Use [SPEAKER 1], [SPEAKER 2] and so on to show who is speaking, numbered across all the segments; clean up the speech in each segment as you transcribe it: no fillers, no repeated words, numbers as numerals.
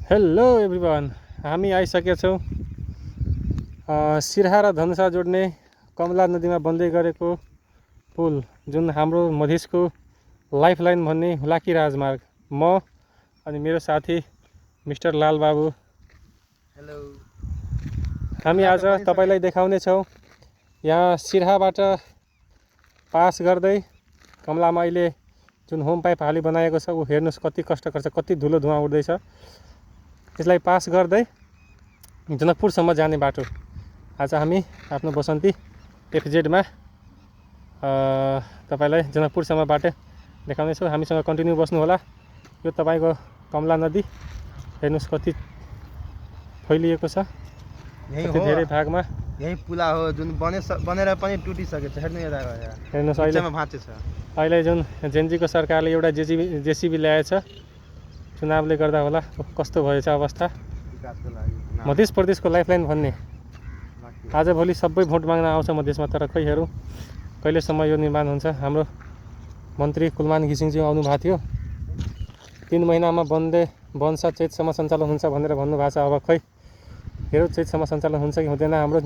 [SPEAKER 1] Hello everyone, हामी आइसकेका छौँ सिरहा र धनुषा जोड्ने कमला नदीमा बन्दै गरेको पुल, जुन हाम्रो मधेसको लाइफलाइन भन्ने हुलाकी राजमार्ग। म अनि मेरो साथी मिस्टर लाल बाबु,
[SPEAKER 2] हेलो,
[SPEAKER 1] हामी आज तपाईलाई देखाउने छौँ यहाँ सिरहाबाट पास गर्दै कमलामा अहिले जुन होम पाइप हाली बनाएको छ ऊ हेर्नुस् कति कष्टकर छ, कति धुलो धुवा उड्दैछ। यसलाई पास गर्दै जनकपुरसम्म जाने बाटो आज हामी आफ्नो बसन्ती एफजेडमा तपाईलाई जनकपुरसम्म बाटो देखाउनेछौँ। हामीसँग कन्टिन्यू बस्नु होला। यो तपाईको कमला नदी हेर्नुस् कति फैलिएको छ, कति धेरै भागमा।
[SPEAKER 2] यही पुला हो जुन बनेर पनि टुटिसकेको छ।
[SPEAKER 1] हेर्नुस् अहिले जुन जेनजीको सरकारले एउटा जेसीबी ल्याएछ, चुनावले गर्दा होला कस्तो भएछ अवस्था। मध्य प्रदेशको लाइफलाइन भन्ने आजभोलि सबै भोट माग्न आउँछ मधेसमा, तर खै हेरौँ कहिलेसम्म यो निर्माण हुन्छ। हाम्रो मन्त्री कुलमान घिसिङज्यू आउनु भएको थियो, 3 महिनामा बन्छ, चैतसम्म सञ्चालन हुन्छ भनेर भन्नुभएको छ। अब खै हेरौँ चैतसम्म सञ्चालन हुन्छ कि हुँदैन। हाम्रो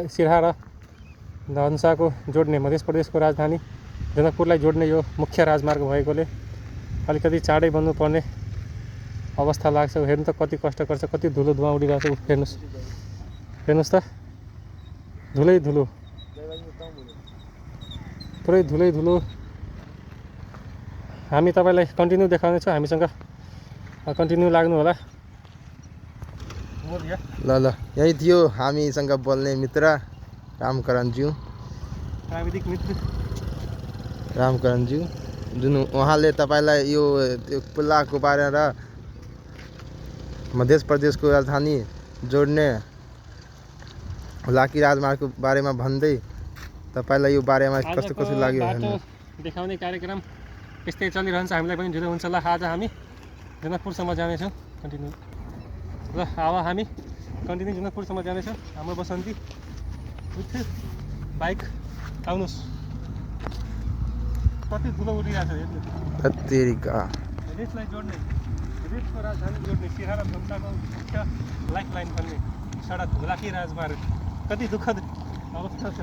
[SPEAKER 1] सिरहा र धनुषाको जोड्ने मध्य प्रदेशको राजधानी जनकपुरलाई जोड्ने यो मुख्य राजमार्ग भएकोले अलिकति चाँडै बन्नुपर्ने अवस्था लाग्छ। हेर्नु त कति कष्टकर छ, कति धुलो धुवा उडिरहेको छ। हेर्नुस् त, धुलै धुलो, पुरै धुलै धुलो। हामी तपाईलाई कन्टिन्यू देखाउनेछौँ, हामीसँग कन्टिन्यू लाग्नु होला।
[SPEAKER 2] ल यही थियो हामीसँग बोल्ने मित्र रामकरणज्यू,
[SPEAKER 1] प्राविधिक मित्र
[SPEAKER 2] रामकरणज्यू, जुन उहाँले तपाईलाई यो पुलाको बारे र मध्य प्रदेशको राजधानी जोड्ने हुलाकी राजमार्गको बारेमा भन्दै तपाईलाई यो बारेमा कस्तो लाग्यो
[SPEAKER 1] देखाउने कार्यक्रम यस्तै चलिरहन्छ। हामीलाई पनि ढिलो हुन्छ। ल आज हामी जनकपुरसम्म जानेछौँ कन्टिन्यू। ल अब हामी कन्टिन्यू जनकपुरसम्म जानेछौँ। हाम्रो बसन्ती विथ बाइक। आउनुहोस्, कति धुलो उडिरहेको छ। देशलाई जोड्ने, देशको राजधानी जोड्ने सिरहा र धनुषाको मुख्य लाइफलाइन भन्ने सडक हुलाकी राजमार्ग, कति दुःखद अवस्था छ।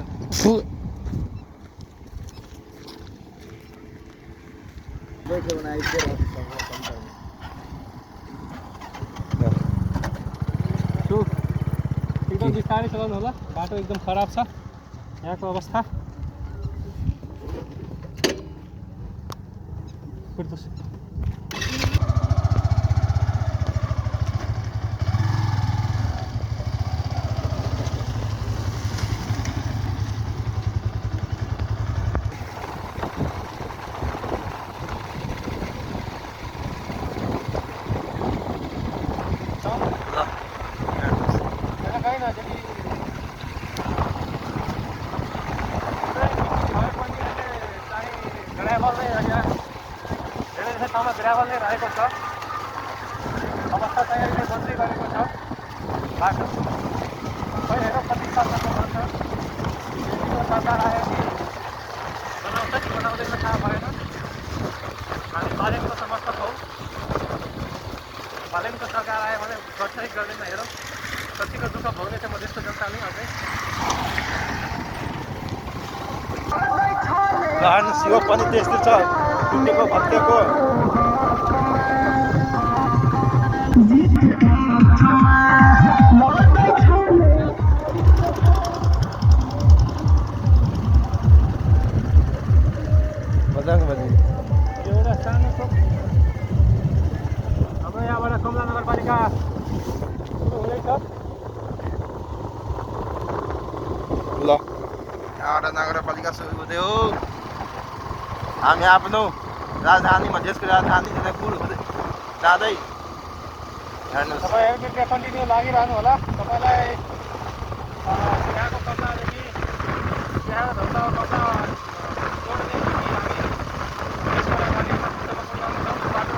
[SPEAKER 1] एकदम बिस्तारै चलाउनु होला, बाटो एकदम खराब छ यहाँको अवस्था। ग्राभल नै रहेको छ, अवस्था चाहिँ अहिले बन्दै गरेको छ बाटो। खै हेरौँ कति सालसम्म बन्छ। सरकार आयो कि बनाउँछ कि बनाउँदैन थाहा भएन। हामी बालेनको समर्थक हौँ। बालेनको सरकार आयो भने गर्छ कि गर्दैन हेरौँ। कतिको दुःख भोग्नेछ मधेसको जनताले अझै।
[SPEAKER 2] यो पनि त्यस्तै छ, टुटेको भत्केको।
[SPEAKER 1] यो एउटा सानो चोक हाम्रो यहाँबाट कमला नगरपालिका सुरु हुँदैछ।
[SPEAKER 2] ल यहाँबाट नगरपालिका सुरु हुँदै हो। हामी आफ्नो राजधानी मधेसको राजधानी जनकपुर जाँदै हेर्नुहोस्।
[SPEAKER 1] तपाईँहरू त्यहाँ कन्टिन्यू लागिरहनु होला। तपाईँलाई सिरहाको कमलादेखि सिरहा र धनुषाको कमला जोड्ने यसको राजधानी जनकपुरसम्म पुर्याउनेछौँ। बाटो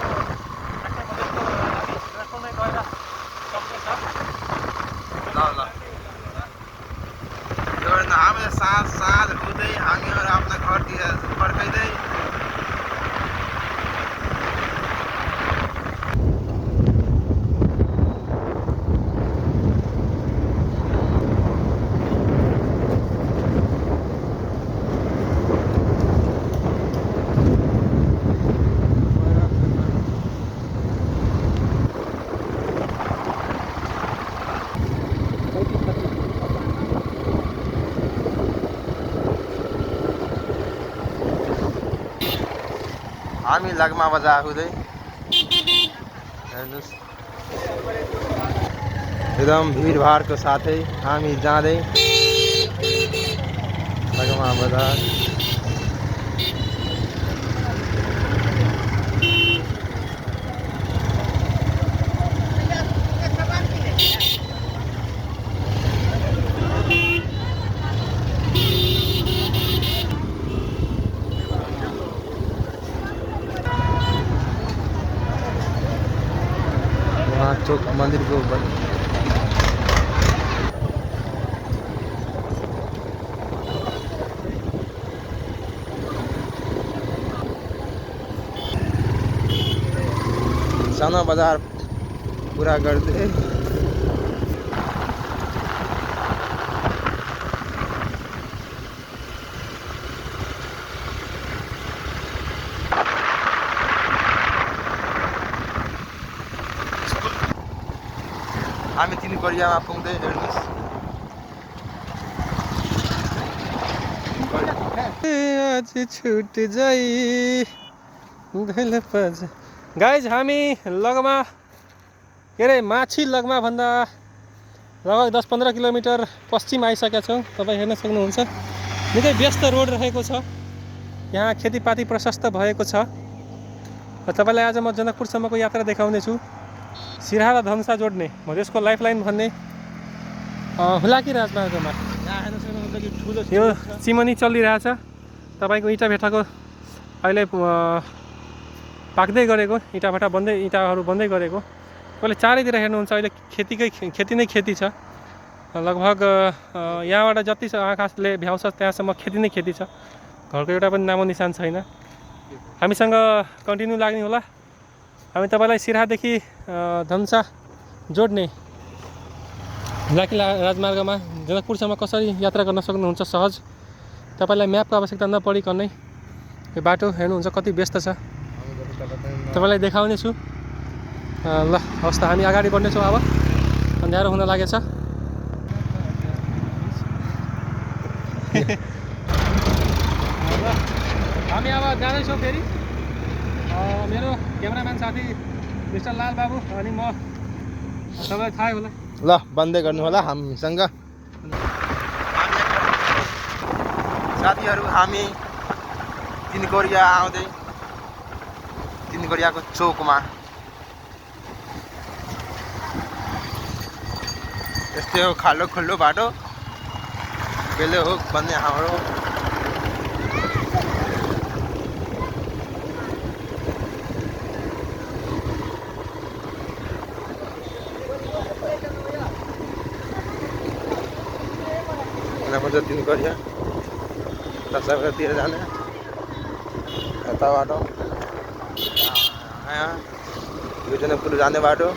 [SPEAKER 1] ठ्याक्कै मधेसको राजधानी जनकपुरमै गएर सक्नेछ।
[SPEAKER 2] ल हामीले साँझ हुँदै हामीहरू आफ्ना घरतिर फर्काइँदै हामी लगमा बजार हुँदै हेर्नुस् एकदम भिडभाडको साथै हामी जाँदै लगमा बजार। चोक मन्दिरको सानो बजार पुरा गर्दै हामी 3 कोरियामा पुग्दै हेर्नुस्।
[SPEAKER 1] आज छुट जाई गाइज हामी लगमा के अरे माछी लगमा भन्दा लगभग 10-15 किलोमिटर पश्चिम आइसकेका छौँ। तपाईँ हेर्न सक्नुहुन्छ निकै व्यस्त रोड रहेको छ। यहाँ खेतीपाती प्रशस्त भएको छ। तपाईँलाई आज म जनकपुरसम्मको यात्रा देखाउने छु। सिराहा र धनुषा जोड्ने मधेसको लाइफलाइन भन्ने हुलाकी राजमार्गमा
[SPEAKER 2] यहाँ हेर्न सक्नुहुन्छ कि ठुलो
[SPEAKER 1] यो चिमनी चलिरहेछ। तपाईँको इँटा भेटाको अहिले पाक्दै गरेको इँटाहरू बन्दै गरेको। तपाईँले चारैतिर हेर्नुहुन्छ अहिले खेती नै खेती छ। लगभग यहाँबाट जति आकाशले भ्याउँछ त्यहाँसम्म खेती नै खेती छ। घरको एउटा पनि नामो निशान छैन। हामीसँग कन्टिन्यू लाग्ने होला। हामी तपाईँलाई सिराहादेखि धनुषा जोड्ने हुलाकी राजमार्गमा जनकपुरसम्म कसरी यात्रा गर्न सक्नुहुन्छ सहज। तपाईँलाई म्यापको आवश्यकता नपरिकनै यो बाटो हेर्नुहुन्छ कति व्यस्त छ। तपाईँलाई देखाउने छु। ल हवस् त हामी अगाडि बढ्नेछौँ। अब अँध्यारो हुन लागेछ। हामी अब जाँदैछौँ फेरि। मेरो क्यामेराम्यान साथी मिस्टर लाल बाबु अनि म तपाईँलाई थाहै होला।
[SPEAKER 2] ल बन्दै गर्नु होला हामीसँग। साथीहरू हामी 3 कोरिया आउँदै 3 कोरियाको चोकमा यस्तै हो खालो खुल्लो बाटो बेले हो भन्ने हाम्रो पर्छ 3 कोरिया दशहरातिर जाने यता बाटो यो जनकपुर जाने बाटो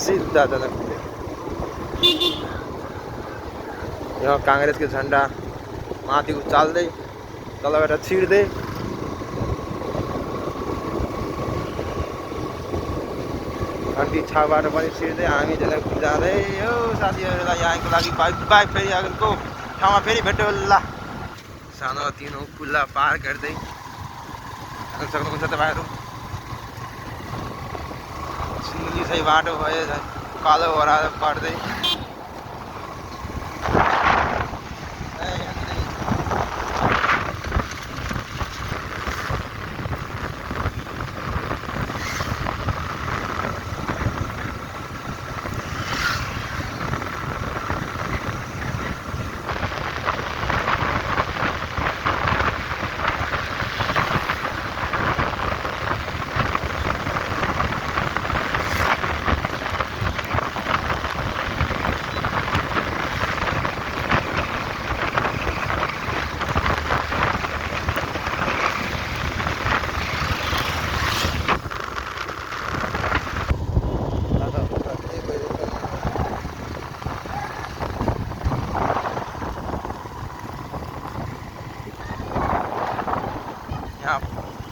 [SPEAKER 2] सिधा जनकपुर। यहाँ काङ्ग्रेसको झन्डा माथि उचाल्दै तलबाट छिर्दै घन्टी छाबाट पनि छिर्दै हामी जनकपुर जाँदै हो। साथीहरूलाई यहाँको लागि बाई फेरि अर्को ठाउँमा फेरि भेट्यो होला। सानो तिनो पुल्ला पार गर्दै हेर्न सक्नुहुन्छ तपाईँहरू। सिन्धुली चाहिँ बाटो भयो कालो ओह्रालो पर्दै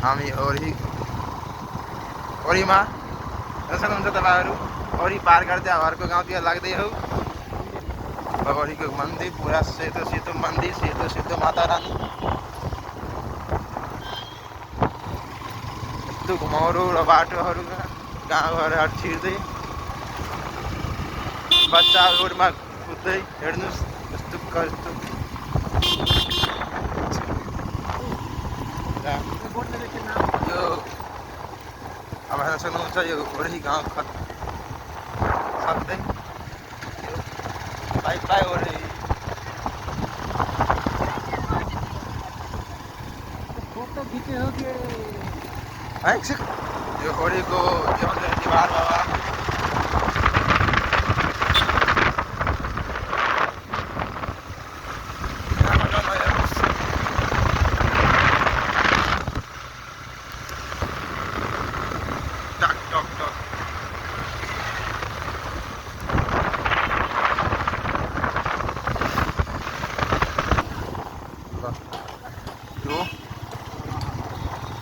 [SPEAKER 2] हामी ओरीमा सक्नुहुन्छ तपाईँहरू। ओरी पार गर्दै अर्को गाउँतिर लाग्दै हो। ओरीको मन्दिर पुरा सेतो सेतो मन्दिर, सेतो सेतो माता रानी। यस्तो घुमाउरो र बाटोहरूमा गाउँघरहरू छिर्दै बच्चा रोडमा कुद्दै हेर्नुहोस् यस्तो कस्तो यो अब हेर्न सक्नुहुन्छ यो ओरी गाउँ सक्दै प्राय ओरी यो ओरीको यो दिवार बाबा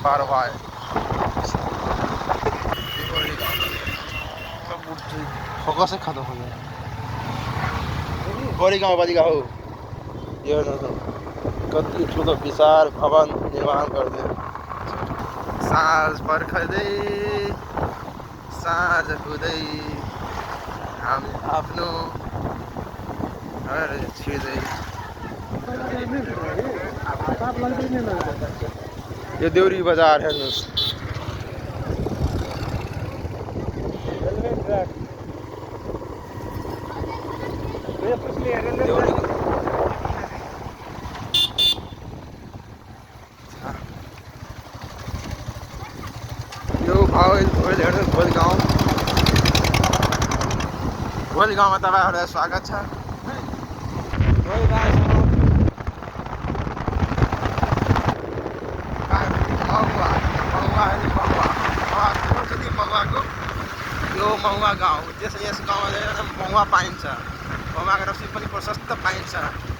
[SPEAKER 2] पारवाय फोकसै खाँदो गोरी गाउँपालिका हो यो कति ठुलो विशाल भवन निर्माण गर्दै साँझ पर्खदै साँझ हुँदै हामी आफ्नो घर छिर्दै यो देउरी बजार हेर्नुहोस् यो हेर्नुहोस् भोलि गाउँमा तपाईँहरूलाई स्वागत छ यो महुवा गाउँ यस गाउँमा महुवा पाइन्छ महुवाको रक्सी पनि प्रशस्त पाइन्छ